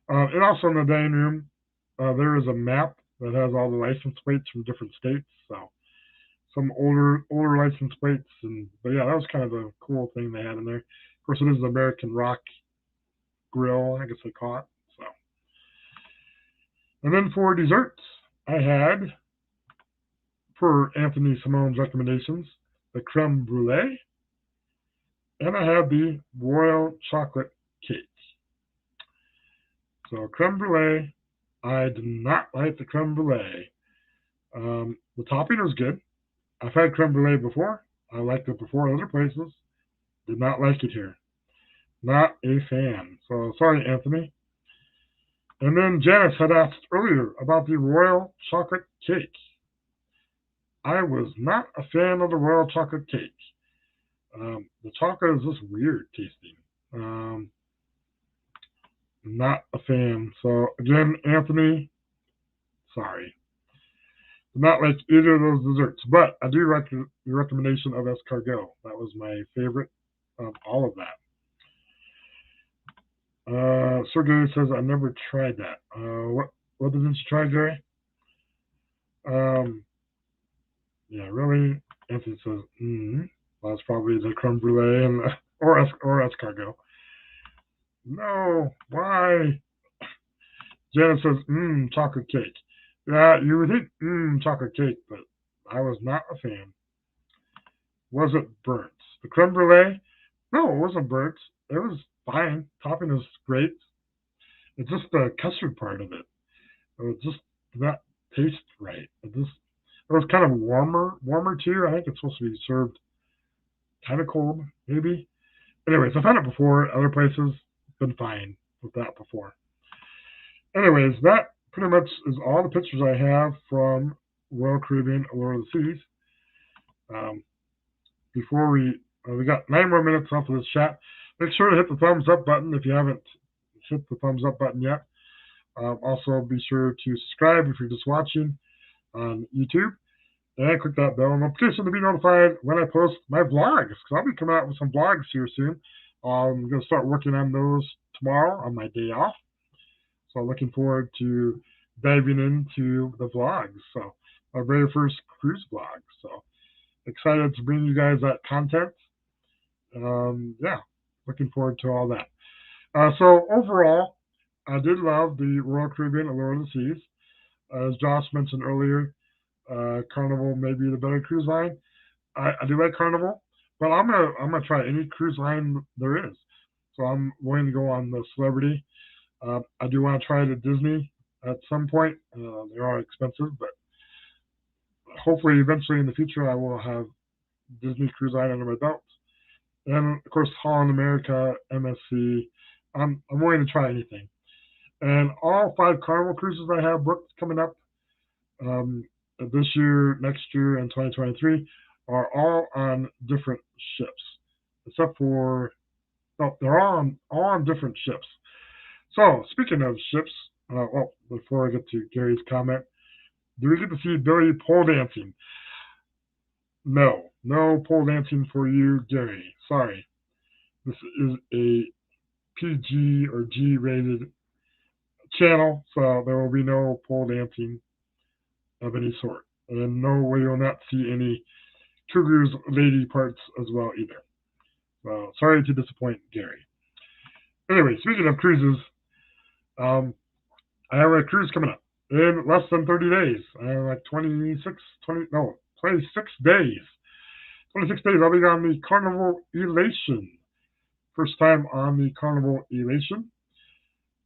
[SPEAKER 1] And also in the dining room, there is a map that has all the license plates from different states. So some older license plates, but yeah, that was kind of a cool thing they had in there. Of course, it is an American Rock Grill, I guess they call it. So, and then for desserts, I had, per Anthony Simone's recommendations, the creme brulee, and I had the royal chocolate cake. So creme brulee, I did not like the creme brulee. The topping was good. I've had creme brulee before. I liked it before at other places. Did not like it here. Not a fan. So sorry, Anthony. And then Janice had asked earlier about the royal chocolate cake. I was not a fan of the royal chocolate cake. The chocolate is just weird tasting. Not a fan. So again, Anthony, sorry. Not like either of those desserts, but I do like your recommendation of escargot. That was my favorite of all of that. Sergey says I never tried that. What didn't you try, Jerry? Yeah, really? Anthony says, well, that's probably the creme brulee and or escargot. No, why? Janet says, chocolate cake. Yeah, you would think, chocolate cake, but I was not a fan. Was it burnt? The creme brulee? No, it wasn't burnt. It was fine. Topping is great. It's just the custard part of it. It just did not taste right. It was kind of warmer too. I think it's supposed to be served kind of cold, maybe. Anyways, I've had it before. Other places, been fine with that before. Anyways, that pretty much is all the pictures I have from Royal Caribbean Allure of the Seas. Before we got 9 more minutes off of this chat. Make sure to hit the thumbs up button if you haven't hit the thumbs up button yet. Also, be sure to subscribe if you're just watching on YouTube. And click that bell notification to be notified when I post my vlogs, because I'll be coming out with some vlogs here soon. I'm going to start working on those tomorrow on my day off. So looking forward to diving into the vlogs. So our very first cruise vlog. So excited to bring you guys that content. Yeah, looking forward to all that. So overall, I did love the Royal Caribbean Allure of the Seas. As Josh mentioned earlier, Carnival may be the better cruise line. I do like Carnival, but I'm gonna try any cruise line there is. So I'm going to go on the Celebrity. I do want to try the Disney at some point. They are expensive, but hopefully eventually in the future I will have Disney Cruise Line under my belt. And of course Holland America, MSC. I'm willing to try anything. And all 5 Carnival cruises I have booked coming up um, this year, next year, and 2023 are all on different ships, except for they're all on different ships. So speaking of ships, well, before I get to Gary's comment, do we get to see Billy pole dancing? No, no pole dancing for you, Gary. Sorry, this is a PG or G rated channel, so there will be no pole dancing of any sort. And no, we will not see any Cougars lady parts as well either. So sorry to disappoint Gary. Anyway, speaking of cruises, um, I have a cruise coming up in less than 30 days. I have like 26 days. 26 days I'll be on the Carnival Elation. First time on the Carnival Elation.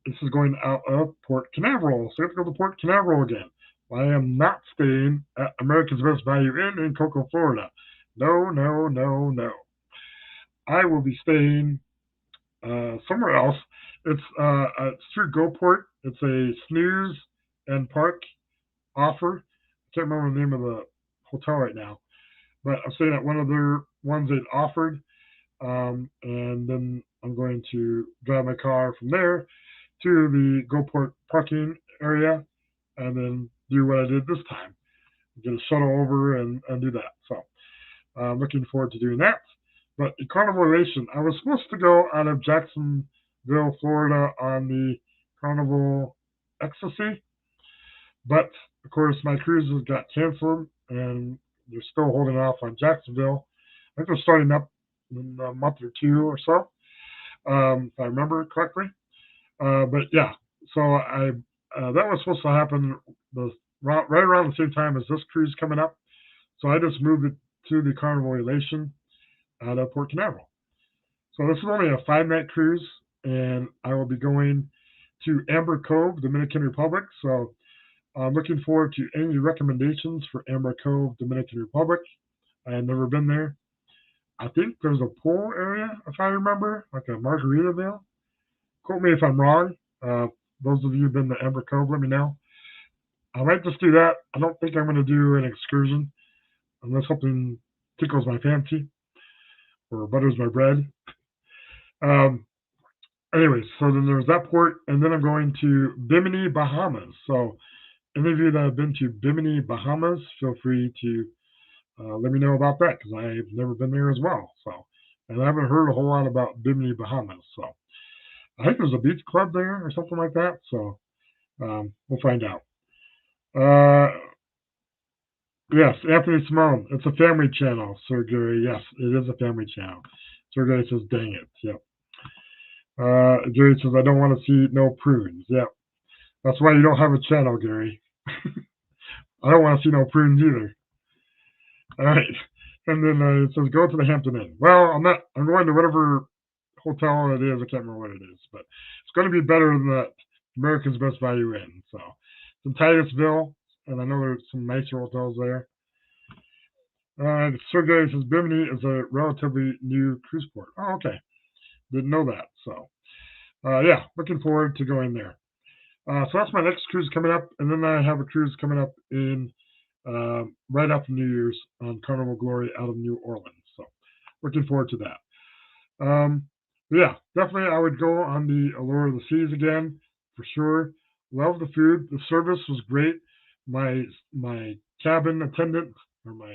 [SPEAKER 1] This is going out of Port Canaveral. So I have to go to Port Canaveral again. I am not staying at America's Best Value Inn in Cocoa, Florida. No, no, no, no. I will be staying somewhere else. It's through GoPort. It's a snooze and park offer. I can't remember the name of the hotel right now, but I'm staying at one of their ones they offered, and then I'm going to drive my car from there to the GoPort parking area, and then do what I did this time, get a shuttle over and do that. So I'm looking forward to doing that. But the Carnival Elation, I was supposed to go out of Jacksonville, Florida on the Carnival Ecstasy, but of course my cruises got canceled and they're still holding off on Jacksonville. I think they're starting up in a month or 2 or so, if I remember correctly. But yeah, so that was supposed to happen right around the same time as this cruise coming up. So I just moved it to the Carnival Elation out of Port Canaveral. So this is only a 5-night cruise, and I will be going to Amber Cove, Dominican Republic. So I'm looking forward to any recommendations for Amber Cove, Dominican Republic. I had never been there. I think there's a pool area, if I remember, like a Margaritaville. Quote me if I'm wrong. Those of you who've been to Amber Cove, let me know. I might just do that. I don't think I'm going to do an excursion unless something tickles my fancy or butters my bread. Um, Anyways, so then there's that port, and then I'm going to Bimini, Bahamas. So any of you that have been to Bimini, Bahamas, feel free to let me know about that, because I've never been there as well. So, and I haven't heard a whole lot about Bimini, Bahamas. So I think there's a beach club there or something like that. So we'll find out. Yes, Anthony Simone. It's a family channel, Sir Gary. Yes, it is a family channel. Sir Gary says, dang it. Yep. Gary says, I don't want to see no prunes. Yep. That's why you don't have a channel, Gary. I don't want to see no prunes either. All right. And then it says, go to the Hampton Inn. Well, I'm going to whatever hotel it is. I can't remember what it is, but it's going to be better than that America's Best Value Inn. So it's in Titusville, and I know there's some nicer hotels there. Sergey says Bimini is a relatively new cruise port. Oh, okay. Didn't know that. So, yeah, looking forward to going there. So that's my next cruise coming up, and then I have a cruise coming up in right after New Year's on Carnival Glory out of New Orleans. So, looking forward to that. Yeah, definitely I would go on the Allure of the Seas again for sure. Love the food. The service was great. My cabin attendant or my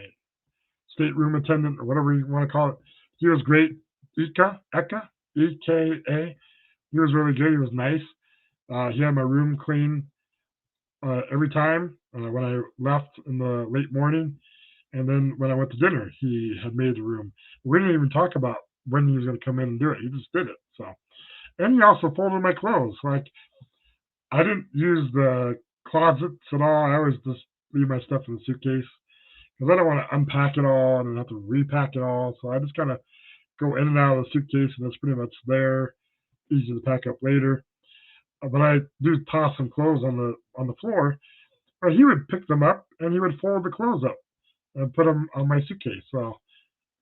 [SPEAKER 1] stateroom attendant or whatever you want to call it, he was great. Eka. He was really good. He was nice. He had my room clean every time when I left in the late morning. And then when I went to dinner, he had made the room. We didn't even talk about when he was going to come in and do it. He just did it. So, and he also folded my clothes. Like I didn't use the closets at all. I always just leave my stuff in the suitcase because I don't want to unpack it all and then have to repack it all. So I just kind of go in and out of the suitcase, and it's pretty much there, easy to pack up later. But I do toss some clothes on the floor. But he would pick them up and he would fold the clothes up and put them on my suitcase. So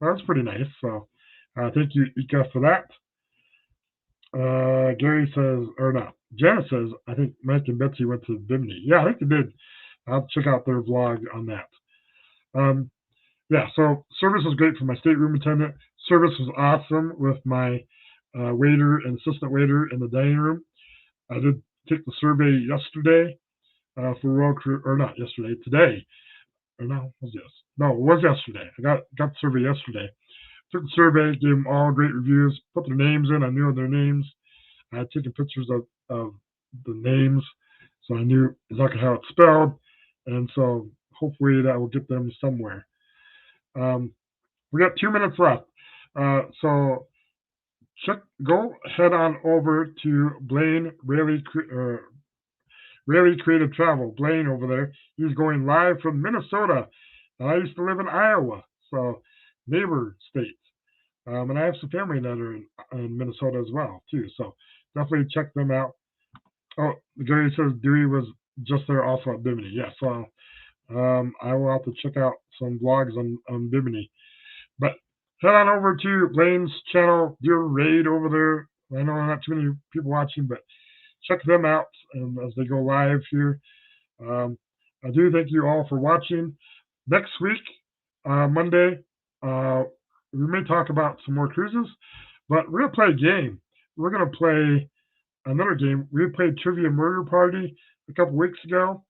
[SPEAKER 1] that's pretty nice. So thank you, Ika, for that. Gary says, or no, Janice says, I think Mike and Betsy went to Bimini. Yeah, I think they did. I'll check out their vlog on that. Yeah, so service was great for my stateroom attendant. Service was awesome with my waiter and assistant waiter in the dining room. I did take the survey yesterday for Royal Caribbean, or not yesterday, today. Or no, was yes? No, it was yesterday. I got the survey yesterday. Took the survey, gave them all great reviews, put their names in. I knew their names. I had taken pictures of the names, so I knew exactly how it's spelled. And so hopefully that will get them somewhere. We got 2 minutes left. So go head on over to Blaine Rayleigh Creative Travel. Blaine over there. He's going live from Minnesota. I used to live in Iowa, so neighbor states. And I have some family that are in Minnesota as well, too. So definitely check them out. Oh, Gary says Dewey was just there also at Bimini. Yeah, so I will have to check out some vlogs on Bimini. But head on over to Blaine's channel, do a raid over there. I know not too many people watching, but check them out as they go live here. I do thank you all for watching. Next week, Monday, we may talk about some more cruises, but we're going to play a game. We're going to play another game. We played Trivia Murder Party a couple weeks ago.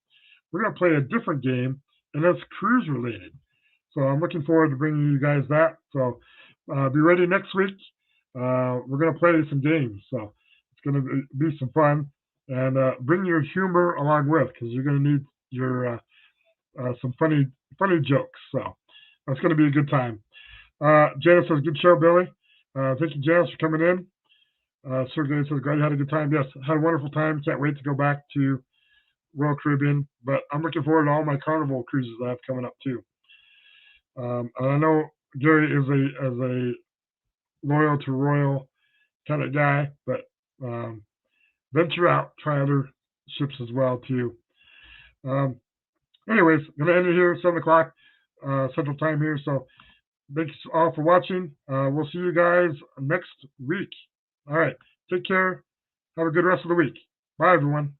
[SPEAKER 1] We're going to play a different game, and that's cruise related. So I'm looking forward to bringing you guys that. So be ready next week. We're going to play some games. So it's going to be some fun. And bring your humor along with, because you're going to need your some funny jokes. So that's going to be a good time. Janice says, good show, Billy. Thank you, Janice, for coming in. Sergey says, glad you had a good time. Yes, had a wonderful time. Can't wait to go back to Royal Caribbean. But I'm looking forward to all my Carnival cruises I have coming up, too. And I know Gary is a loyal to Royal kind of guy, but venture out, try other ships as well, too. Anyways, I'm going to end it here, 7 o'clock Central Time here. So thanks all for watching. We'll see you guys next week. All right. Take care. Have a good rest of the week. Bye, everyone.